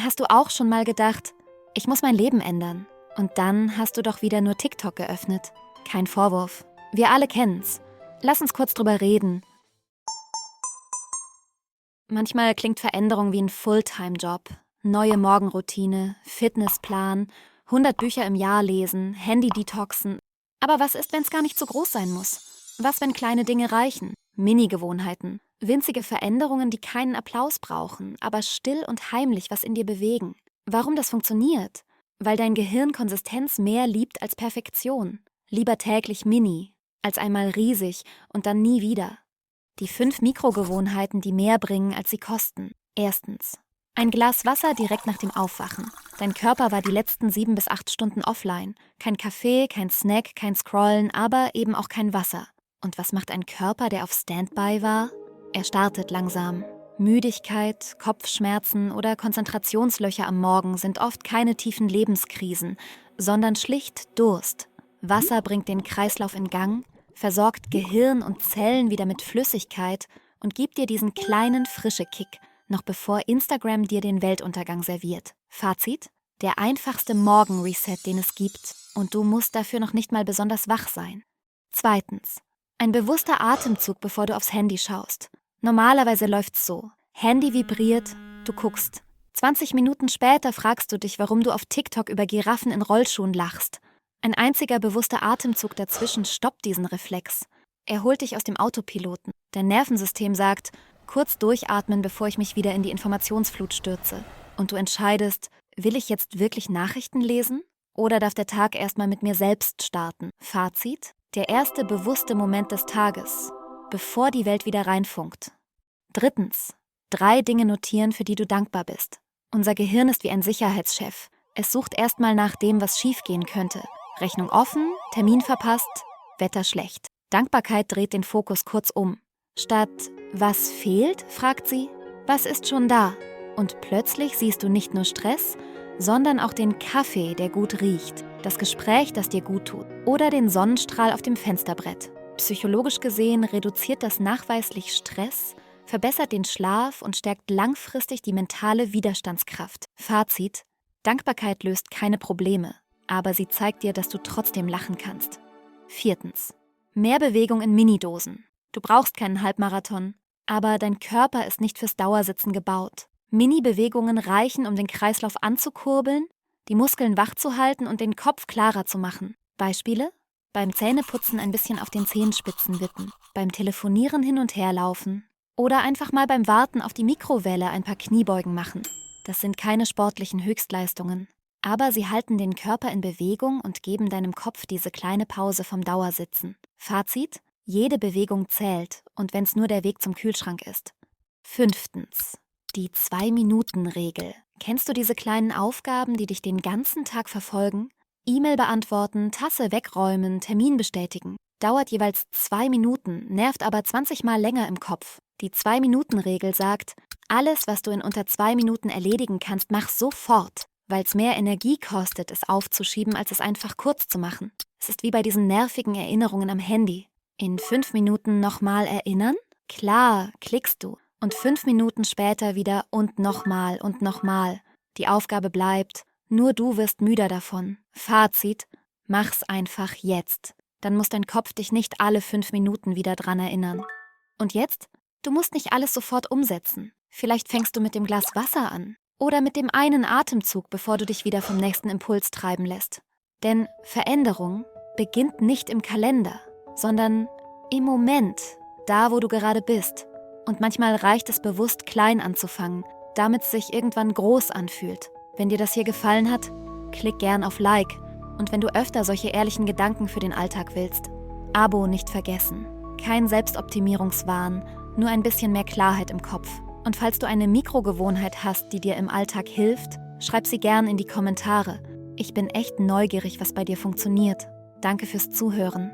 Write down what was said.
Hast du auch schon mal gedacht, ich muss mein Leben ändern? Und dann hast du doch wieder nur TikTok geöffnet. Kein Vorwurf. Wir alle kennen's. Lass uns kurz drüber reden. Manchmal klingt Veränderung wie ein Fulltime-Job. Neue Morgenroutine, Fitnessplan, 100 Bücher im Jahr lesen, Handy-Detoxen. Aber was ist, wenn es gar nicht so groß sein muss? Was, wenn kleine Dinge reichen? Mini-Gewohnheiten. Winzige Veränderungen, die keinen Applaus brauchen, aber still und heimlich was in dir bewegen. Warum das funktioniert? Weil dein Gehirn Konsistenz mehr liebt als Perfektion. Lieber täglich mini, als einmal riesig und dann nie wieder. Die 5 Mikrogewohnheiten, die mehr bringen, als sie kosten. Erstens. Ein Glas Wasser direkt nach dem Aufwachen. Dein Körper war die letzten 7 bis 8 Stunden offline. Kein Kaffee, kein Snack, kein Scrollen, aber eben auch kein Wasser. Und was macht ein Körper, der auf Standby war? Er startet langsam. Müdigkeit, Kopfschmerzen oder Konzentrationslöcher am Morgen sind oft keine tiefen Lebenskrisen, sondern schlicht Durst. Wasser bringt den Kreislauf in Gang, versorgt Gehirn und Zellen wieder mit Flüssigkeit und gibt dir diesen kleinen frische Kick, noch bevor Instagram dir den Weltuntergang serviert. Fazit? Der einfachste Morgenreset, den es gibt, und du musst dafür noch nicht mal besonders wach sein. Zweitens. Ein bewusster Atemzug, bevor du aufs Handy schaust. Normalerweise läuft's so. Handy vibriert, du guckst. 20 Minuten später fragst du dich, warum du auf TikTok über Giraffen in Rollschuhen lachst. Ein einziger bewusster Atemzug dazwischen stoppt diesen Reflex. Er holt dich aus dem Autopiloten. Dein Nervensystem sagt, kurz durchatmen, bevor ich mich wieder in die Informationsflut stürze. Und du entscheidest, will ich jetzt wirklich Nachrichten lesen? Oder darf der Tag erstmal mit mir selbst starten? Fazit? Der erste bewusste Moment des Tages, bevor die Welt wieder reinfunkt. Drittens. 3 Dinge notieren, für die du dankbar bist. Unser Gehirn ist wie ein Sicherheitschef. Es sucht erstmal nach dem, was schiefgehen könnte. Rechnung offen, Termin verpasst, Wetter schlecht. Dankbarkeit dreht den Fokus kurz um. Statt was fehlt, fragt sie, was ist schon da? Und plötzlich siehst du nicht nur Stress, sondern auch den Kaffee, der gut riecht, das Gespräch, das dir gut tut, oder den Sonnenstrahl auf dem Fensterbrett. Psychologisch gesehen reduziert das nachweislich Stress, verbessert den Schlaf und stärkt langfristig die mentale Widerstandskraft. Fazit: Dankbarkeit löst keine Probleme, aber sie zeigt dir, dass du trotzdem lachen kannst. Viertens. Mehr Bewegung in Minidosen. Du brauchst keinen Halbmarathon, aber dein Körper ist nicht fürs Dauersitzen gebaut. Mini-Bewegungen reichen, um den Kreislauf anzukurbeln, die Muskeln wach zu halten und den Kopf klarer zu machen. Beispiele? Beim Zähneputzen ein bisschen auf den Zehenspitzen wippen, beim Telefonieren hin und her laufen oder einfach mal beim Warten auf die Mikrowelle ein paar Kniebeugen machen. Das sind keine sportlichen Höchstleistungen, aber sie halten den Körper in Bewegung und geben deinem Kopf diese kleine Pause vom Dauersitzen. Fazit: Jede Bewegung zählt, und wenn es nur der Weg zum Kühlschrank ist. Fünftens. Die 2-Minuten-Regel. Kennst du diese kleinen Aufgaben, die dich den ganzen Tag verfolgen? E-Mail beantworten, Tasse wegräumen, Termin bestätigen. Dauert jeweils 2 Minuten, nervt aber 20 Mal länger im Kopf. Die 2-Minuten-Regel sagt, alles, was du in unter 2 Minuten erledigen kannst, mach sofort, weil es mehr Energie kostet, es aufzuschieben, als es einfach kurz zu machen. Es ist wie bei diesen nervigen Erinnerungen am Handy. In 5 Minuten nochmal erinnern? Klar, klickst du. Und 5 Minuten später wieder und nochmal und nochmal. Die Aufgabe bleibt, nur du wirst müder davon. Fazit: Mach's einfach jetzt. Dann muss dein Kopf dich nicht alle 5 Minuten wieder dran erinnern. Und jetzt? Du musst nicht alles sofort umsetzen. Vielleicht fängst du mit dem Glas Wasser an. Oder mit dem einen Atemzug, bevor du dich wieder vom nächsten Impuls treiben lässt. Denn Veränderung beginnt nicht im Kalender, sondern im Moment, da wo du gerade bist. Und manchmal reicht es bewusst, klein anzufangen, damit es sich irgendwann groß anfühlt. Wenn dir das hier gefallen hat, klick gern auf Like. Und wenn du öfter solche ehrlichen Gedanken für den Alltag willst, Abo nicht vergessen. Kein Selbstoptimierungswahn, nur ein bisschen mehr Klarheit im Kopf. Und falls du eine Mikrogewohnheit hast, die dir im Alltag hilft, schreib sie gern in die Kommentare. Ich bin echt neugierig, was bei dir funktioniert. Danke fürs Zuhören.